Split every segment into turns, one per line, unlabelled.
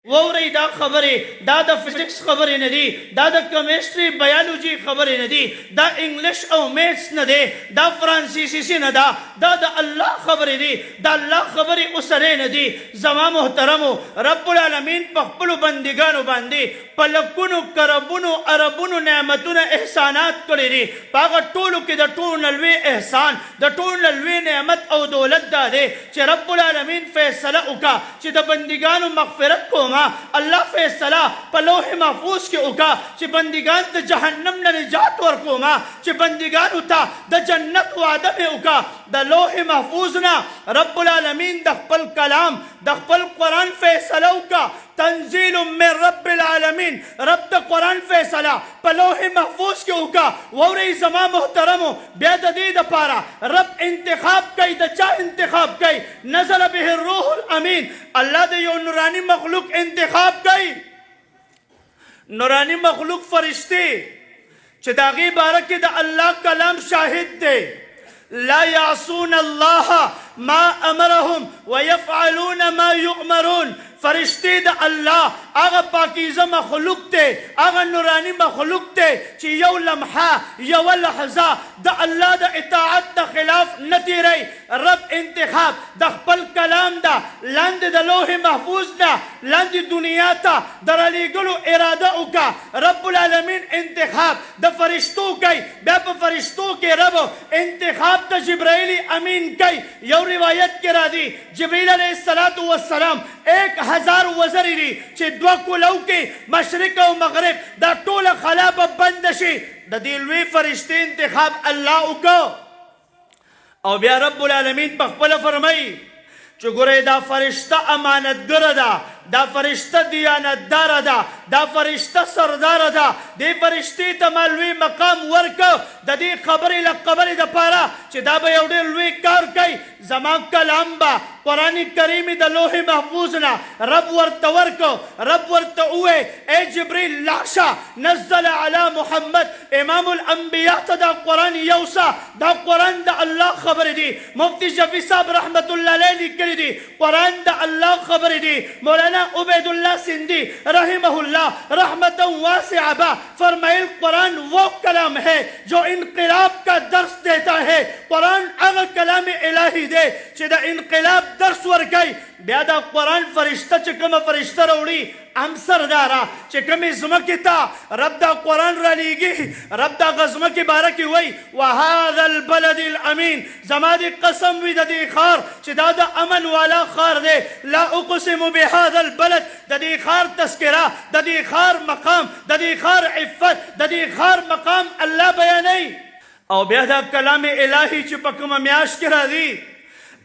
ووري دا خبري دا فزیکس خبري نه دي، دا کیمستري بایولوژي خبري نه دي، دا انګلیش او میتھس نه دي، دا فرانسیسی نه دا، دا د الله خبري دي، دا الله خبري اوسره نه دي. زما محترمو، رب العالمین په خپل بندګانو باندې په لکونو کربونو عربونو نعمتونه احسانات کړی دي. هغه ټولو کې د ټول لوی احسان، د ټول لوی نعمت او دولت دا دی چې رب العالمین فیصله وکړه چې د بندګانو مغفرت کوما. الله فیصله په لوح محفوظ کې وکړه چې بندگان د جهنم نه نجات ورکوما، چې بندگانو ته د جنت وعده مې وکړه. د لوح محفوظ نه رب العالمین د خپل کلام د خپل قرآن فیصله وکړه. تنزیل من رب العالمین، رب د قرآن فیصله په لوح محفوظ کې وکړه. وورئ زما محترمو، بیا د دې دپاره رب انتخاب کوي. د چا انتخاب کوي؟ نزل به الروح الامین. الله د یو نورانی مخلوق انتخاب کوي. نورانی مخلوق فرشتے چې د هغې باره کې د الله کلام شاهد دی. لا يعصون الله ما امرهم ويفعلون ما يؤمرون. فرشتے د الله هغه پاکیزه مخلوق دی، هغه نورانی مخلوق دی چې یو لمحه یو لحظه د الله د اطاعت د خلاف نه تیری. رب انتخاب د خپل کلام ده لاندې د لوح محفوظ ده لاندې دنیا ته د رالیږلو اراده وکړه. رب العالمین انتخاب د فرشتو کوي. بیا په فرشتو کې رب انتخاب د جبرائیل امین کوي. یو روایت کې راځي جبرائیل علیه السلام 1000 وزرې دي چې دوه کولو کې مشرق او مغرب دا ټوله خلا به بند شي. د دې لوی فرشتې انتخاب الله وکړ. او بیا رب العالمین په خپله فرمایي چې ګورئ دا فرشته امانتګره ده، دا فرشته دیانتداره ده، دا فرشته سرداره ده. دې فرشتې ته ما لوی مقام ورکړ د دې خبرې له قبرې دپاره چې دا به یو ډېر لوی کار کوي. زما کلام به قرآن کریم د لوح محفوظ نه رب ورته ورکړ. رب ورته وویل ای جبریل لاشه نزل علی محمد امام الانبیاء ته دا قرآن یوسه. دا قرآن د الله خبرې دي. مفتی شفیع صاحب رحمت الله علیه لیکلي دي قرآن د الله خبرې دي. مولانا عبید اللہ سندھی رحمہ اللہ رحمتا واسعہ با فرمائے قرآن وہ کلام ہے جو انقلاب کا درس دیتا ہے. قرآن اگر کلام الہی دے چې دا انقلاب درس ورکي. بیا دا قرآن فرشته چې کومه فرشته راوړي ام سرداره چې کومې ځمکې ته رب دا قرآن رالیږي. رب دا هغه ځمکې باره کې وایي وهذا البلد الامین. زما دې قسم وي د دې ښار چې دا د امن والا ښار دی. لا اقسم بهذا البلد. د دې ښار تذکره، د دې ښار مقام، د دې ښار عفت، د دې ښار مقام الله بیانوي. او بیا دا کلام الهی چې په کومه میاشت کې راځي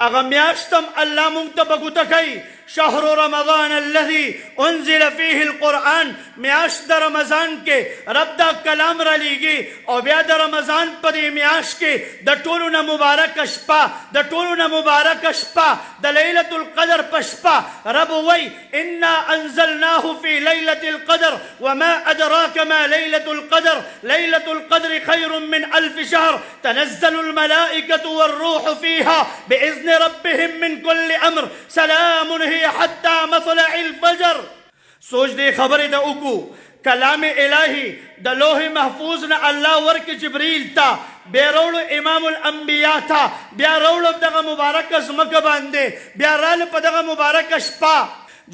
هغه میاشت هم الله مونږ ته په ګوته کوي. شهر رمضان الذي انزل فيه القرآن. میاشت د رمضان کې رب دا کلام را لیږي. او بیا د رمضان په دې میاشت کې د ټولو نه مبارکه شپه، د ټولو نه مبارکه شپه د لیلة القدر په شپه رب وایي انا انزلناه في ليلة القدر وما ادراك ما ليلة القدر ليلة القدر خير من 1000 شهر تنزل الملائكة والروح فيها بإذن ربهم من كل امر سلام هي حتى مطلع الفجر. سوچ دے خبر دا اکو کلام الہی دا لوح محفوظ نا اللہ ورک جبریل تا بیا روڑو امام الانبیاء تا بیا روڑو دغا مبارک زمک باندے بیا رال پا دغا مبارک شپا.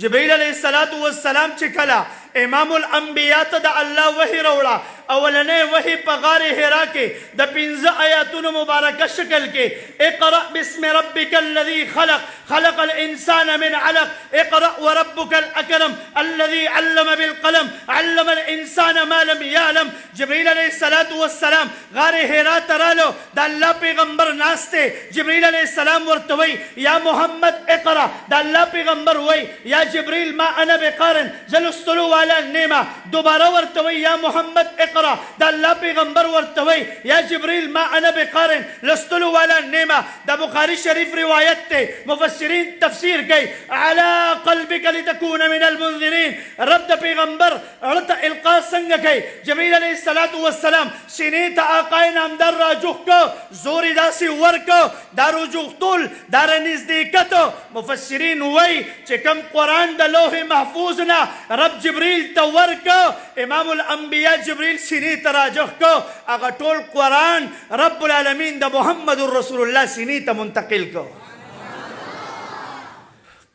جبریل علیہ السلام چکلا امام الانبیاء تا دا اللہ وحی روڑا. اولنے وحی پا غار حرا کے دا 15 آیاتون مبارکہ شکل کے اقرأ بسم ربک الذی خلق خلق الانسان من علق اقرأ وربک الاکرم الذی علم بالقلم علم الانسان ما لم یعلم. جبریل علیہ السلام غار حرا ترالو دا اللہ پیغمبر ناستے. جبریل علیہ السلام ورتوئی یا محمد اقرأ. دا اللہ پیغمبر وئی یا جبریل ما انا بقارن زلستلو والا النیمہ. دوبارہ ورتوئی یا محمد اقرأ. دا اللہ پیغمبر ورتوئی یا جبریل ما انا بقارن لستلو والا النیمہ. دا بخاری شریف روایت تے مفسرین تفسیر گئی علا قلبک لتکون من المنذرین. رب دا پیغمبر رد القا سنگ گئی. جبریل علیہ الصلاة والسلام سینې ته آقا نامدار را جوخ کو زور داسې ورکو دا رجوختول دا رنزدېکت مفسرین وایي چې کوم قرآن د لوح محفوظ نه رب جبریل ته ورکو امام الانبیا جبریل سینې ته راجوخ کو هغه ټول قرآن رب العالمین د محمد رسول الله سینې ته منتقل کو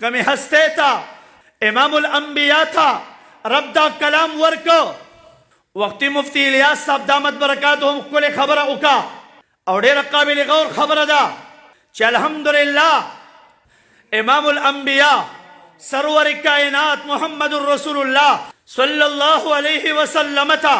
کمی ہستے تھا امام الانبیاء تھا رب دا کلام ورکو وقتی مفتی الیاس صاحب دامت برکاتهم کل خبر اوکا او ډیر قابل غور خبر دا چې الحمدللہ امام الانبیاء سرور کائنات محمد رسول اللہ صلی اللہ علیہ وسلم تا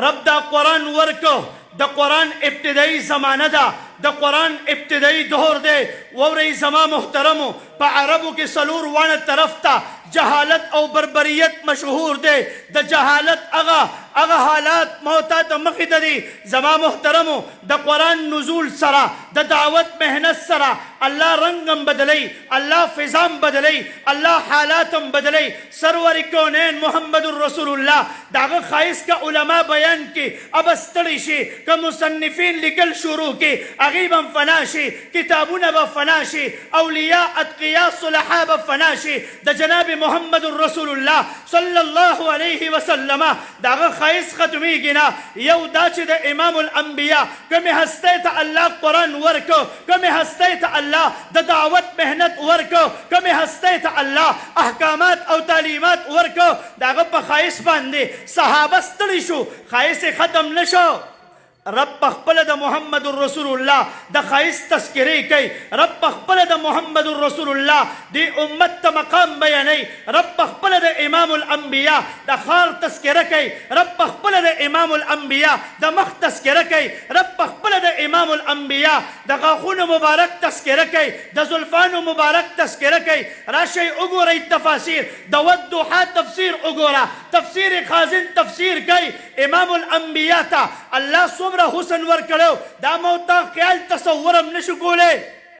رب دا قرآن ورکو دا قرآن ابتدائی زمانہ دا دا قرآن ابتدائی دور دے ووری زمان محترمو پا عربو کی سلور وان طرف تا جہالت او بربریت مشہور دے دا جہالت اغا حالات موتات مخید دی زمان محترمو دا قرآن نزول سرا دا دعوت محنت سرا اللہ رنگم بدلی اللہ فضام بدلی اللہ حالاتم بدلی سرور کونین محمد الرسول اللہ دا اغا خائص کا علماء بیان کی اب استڑیشی کا مصنفین لکل شروع کی اغیبا فناشی کتابون بفناشی اولیاء اتقیاء صلحاء بفناشی دا جناب محمد الرسول اللہ صلی اللہ علیہ وسلم دا اغا خائص ختمی گنا یو دا چی دا امام الانبیاء کمی ہستے تا اللہ قرآن ورکو کمی ہستے تا اللہ دا دعوت محنت ورکو کمی ہستے تا اللہ احکامات او تعلیمات ورکو دا اغا پا خائص باندے صحابہ ستڑی شو خائص ختم نشو رب پخپل دا محمد الرسول اللہ دا خائص تذکری کئی رب پخپل دا محمد الرسول اللہ دی امت تا مقام بیانی رب پخپل دا امام الانبیاء دا خار تذکر کئی رب پخپل دا امام الانبیاء دا مخ تذکر کئی رب پخپل دا امام الانبیاء دا غاخون مبارک تذکر کئی دا زلفان مبارک تذکر کئی راشی اگوری تفاسیر دا ودوحا تفسیر اگورا تفسیر خازن تفسیر کئی امام الانبیاء تا اللہ صبر حسن ور کرو دا موتا خیال تصورم نشو کولے